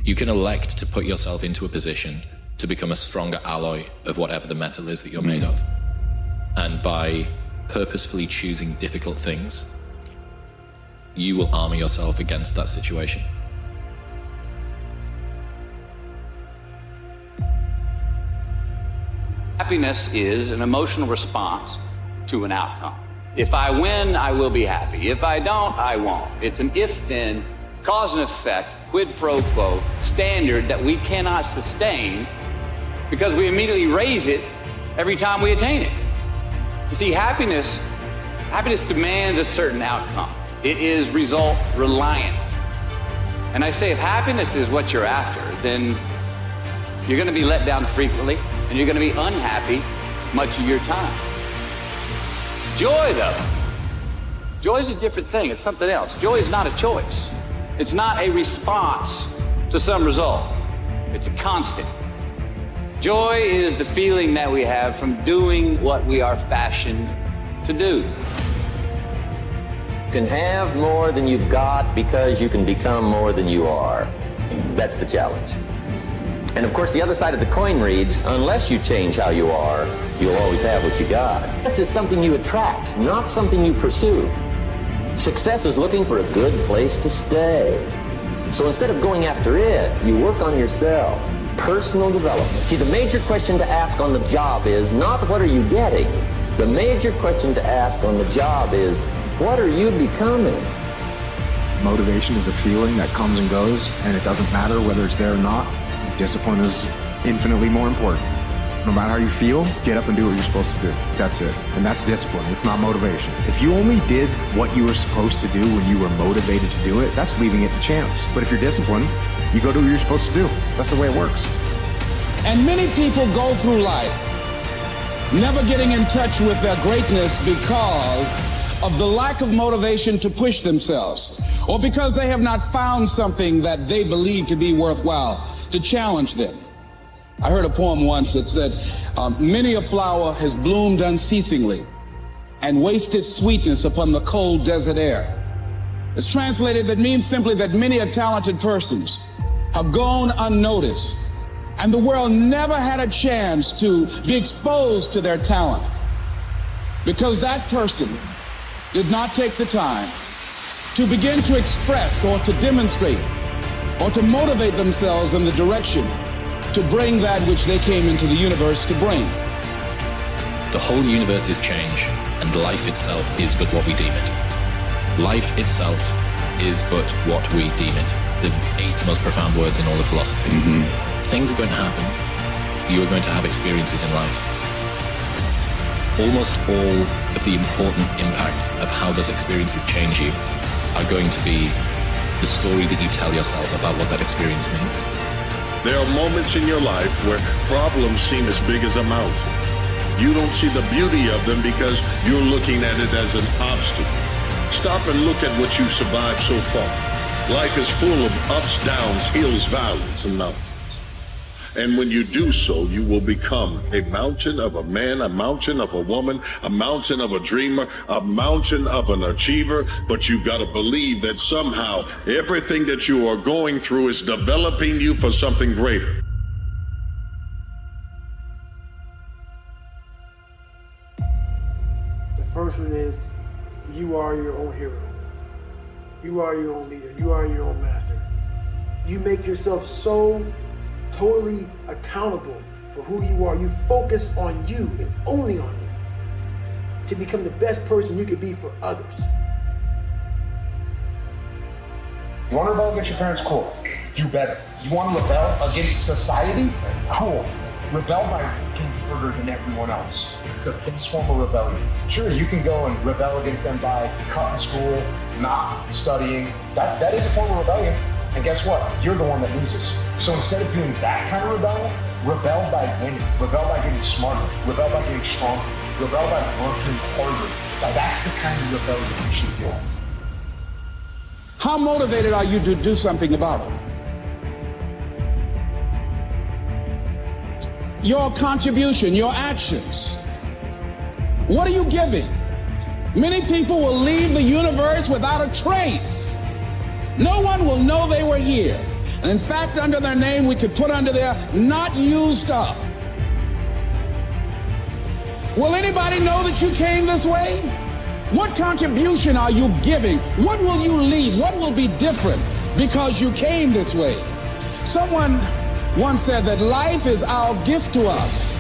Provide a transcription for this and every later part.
You can elect to put yourself into a position to become a stronger alloy of whatever the metal is that you're made of. And by purposefully choosing difficult things, you will armor yourself against that situation. Happiness is an emotional response to an outcome. If I win, I will be happy. If I don't, I won't. It's an if-then, cause and effect, quid pro quo standard that we cannot sustain because we immediately raise it every time we attain it. You see, happiness demands a certain outcome. It is result reliant. And I say if happiness is what you're after, then you're going to be let down frequently and you're going to be unhappy much of your time. Joy, though, joy is a different thing. It's something else. Joy is not a choice. It's not a response to some result. It's a constant. Joy is the feeling that we have from doing what we are fashioned to do. You can have more than you've got because you can become more than you are. That's the challenge. And of course, the other side of the coin reads, unless you change how you are, you'll always have what you got. This is something you attract, not something you pursue. Success is looking for a good place to stay. So instead of going after it, you work on yourself. Personal development. See, the major question to ask on the job is not what are you getting? The major question to ask on the job is, what are you becoming? Motivation is a feeling that comes and goes, and it doesn't matter whether it's there or not. Discipline is infinitely more important. No matter how you feel, get up and do what you're supposed to do. That's it. And that's discipline. It's not motivation. If you only did what you were supposed to do when you were motivated to do it, that's leaving it to chance. But if you're disciplined, you go do what you're supposed to do. That's the way it works. And many people go through life never getting in touch with their greatness because of the lack of motivation to push themselves, or because they have not found something that they believe to be worthwhile to challenge them. I heard a poem once that said, many a flower has bloomed unceasingly and wasted sweetness upon the cold desert air. It's translated, that means simply that many a talented persons have gone unnoticed, and the world never had a chance to be exposed to their talent because that person did not take the time to begin to express or to demonstrate or to motivate themselves in the direction to bring that which they came into the universe to bring. The whole universe is change, and life itself is but what we deem it. Life itself is but what we deem it. The 8 most profound words in all of philosophy. Things are going to happen. You are going to have experiences in life. Almost all of the important impacts of how those experiences change you are going to be the story that you tell yourself about what that experience means. There are moments in your life where problems seem as big as a mountain. You don't see the beauty of them because you're looking at it as an obstacle. Stop and look at what you've survived so far. Life is full of ups, downs, hills, valleys, and mountains. And when you do so, you will become a mountain of a man, a mountain of a woman, a mountain of a dreamer, a mountain of an achiever. But you got to believe that somehow everything that you are going through is developing you for something greater. The first one is, you are your own hero. You are your own leader. You are your own master. You make yourself so totally accountable for who you are. You focus on you and only on you to become the best person you could be for others. You want to rebel against your parents? Cool. Do better. You want to rebel against society? Cool. Rebel by being harder than everyone else. It's the best form of rebellion. Sure, you can go and rebel against them by cutting school, not studying. That is a form of rebellion. And guess what? You're the one that loses. So instead of doing that kind of rebellion, rebel by winning. Rebel by getting smarter. Rebel by getting stronger. Rebel by working harder. Now that's the kind of rebellion you should do. How motivated are you to do something about it? Your contribution, your actions. What are you giving? Many people will leave the universe without a trace. No one will know they were here. And in fact, under their name, we could put under there, not used up. Will anybody know that you came this way? What contribution are you giving? What will you leave? What will be different because you came this way? Someone once said that life is our gift to us,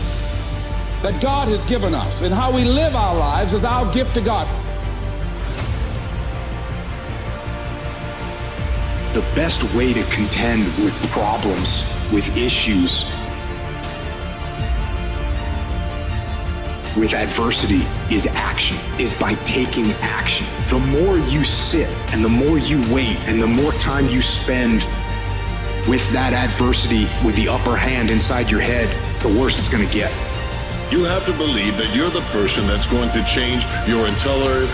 that God has given us, and how we live our lives is our gift to God. The best way to contend with problems, with issues, with adversity is action, is by taking action. The more you sit and the more you wait and the more time you spend with that adversity, with the upper hand inside your head, the worse it's gonna get. You have to believe that you're the person that's going to change your entire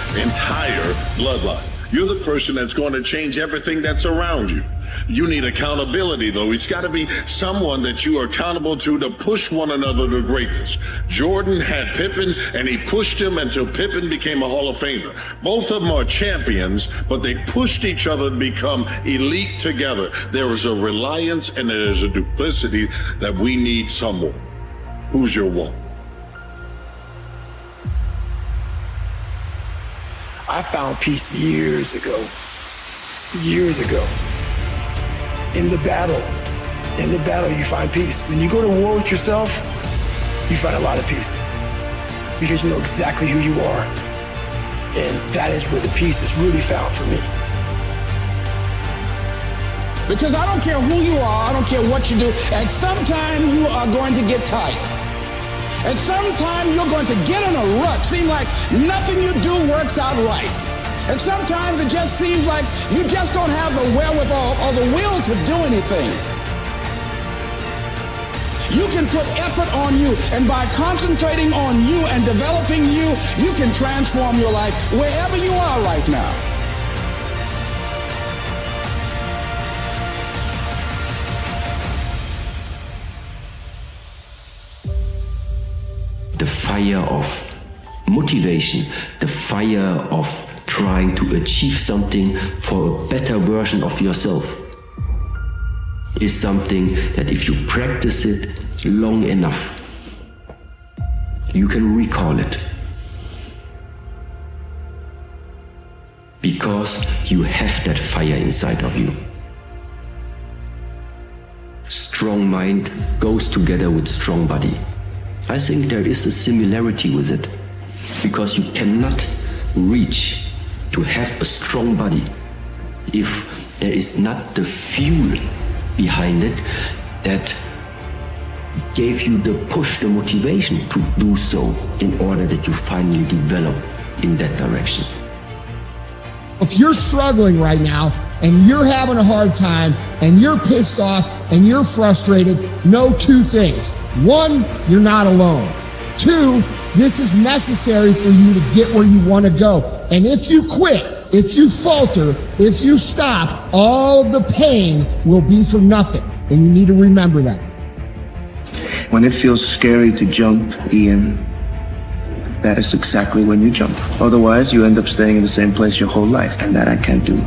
bloodline. You're the person that's going to change everything that's around you. You need accountability, though. It's got to be someone that you are accountable to push one another to greatness. Jordan had Pippen, and he pushed him until Pippen became a Hall of Famer. Both of them are champions, but they pushed each other to become elite together. There is a reliance and there is a duplicity that we need someone. Who's your one? I found peace years ago. In the battle, you find peace. When you go to war with yourself, you find a lot of peace. It's because you know exactly who you are. And that is where the peace is really found for me. Because I don't care who you are, I don't care what you do, and sometimes you are going to get tired. And sometimes you're going to get in a rut. Seem like nothing you do works out right. And sometimes it just seems like you just don't have the wherewithal or the will to do anything. You can put effort on you, and by concentrating on you and developing you, you can transform your life wherever you are right now. The fire of motivation, the fire of trying to achieve something for a better version of yourself is something that if you practice it long enough, you can recall it. Because you have that fire inside of you. Strong mind goes together with strong body. I think there is a similarity with it, because you cannot reach to have a strong body if there is not the fuel behind it that gave you the push, the motivation to do so in order that you finally develop in that direction. If you're struggling right now and you're having a hard time and you're pissed off and you're frustrated, know two things. One, you're not alone. Two, this is necessary for you to get where you want to go. And if you quit, if you falter, if you stop, all the pain will be for nothing. And you need to remember that. When it feels scary to jump, Ian, that is exactly when you jump. Otherwise, you end up staying in the same place your whole life, and that I can't do.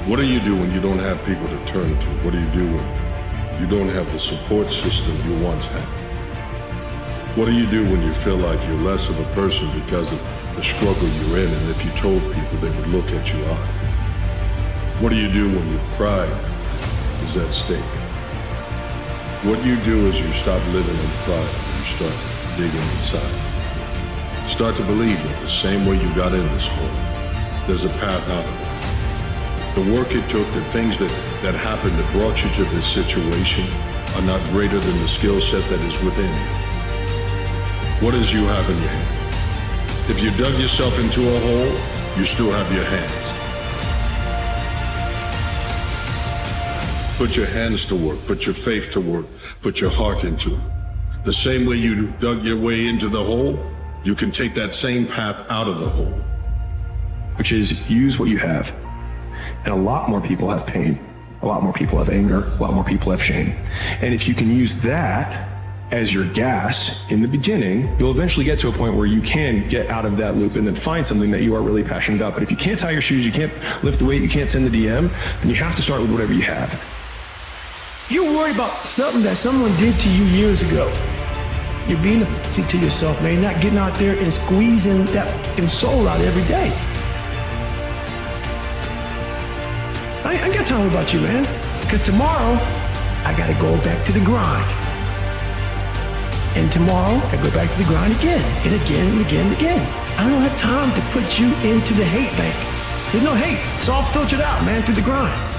What do you do when you don't have people to turn to? What do you do when you don't have the support system you once had? What do you do when you feel like you're less of a person because of the struggle you're in, and if you told people, they would look at you odd? What do you do when your pride is at stake? What you do is you stop living in pride and you start digging inside. Start to believe that the same way you got in this hole, there's a path out of it. The work it took, the things that happened that brought you to this situation are not greater than the skill set that is within you. What does you have in your hand? If you dug yourself into a hole, you still have your hands. Put your hands to work, put your faith to work, put your heart into it. The same way you dug your way into the hole, you can take that same path out of the hole. Which is use what you have. And a lot more people have pain. A lot more people have anger. A lot more people have shame. And if you can use that as your gas in the beginning, you'll eventually get to a point where you can get out of that loop and then find something that you are really passionate about. But if you can't tie your shoes, you can't lift the weight, you can't send the DM, then you have to start with whatever you have. You're worried about something that someone did to you years ago. You're being a pussy to yourself, man. You're not getting out there and squeezing that fucking soul out every day. I ain't got time about you, man. Because tomorrow, I gotta go back to the grind. And tomorrow, I go back to the grind again, and again, and again, and again. I don't have time to put you into the hate bank. There's no hate. It's all filtered out, man, through the grind.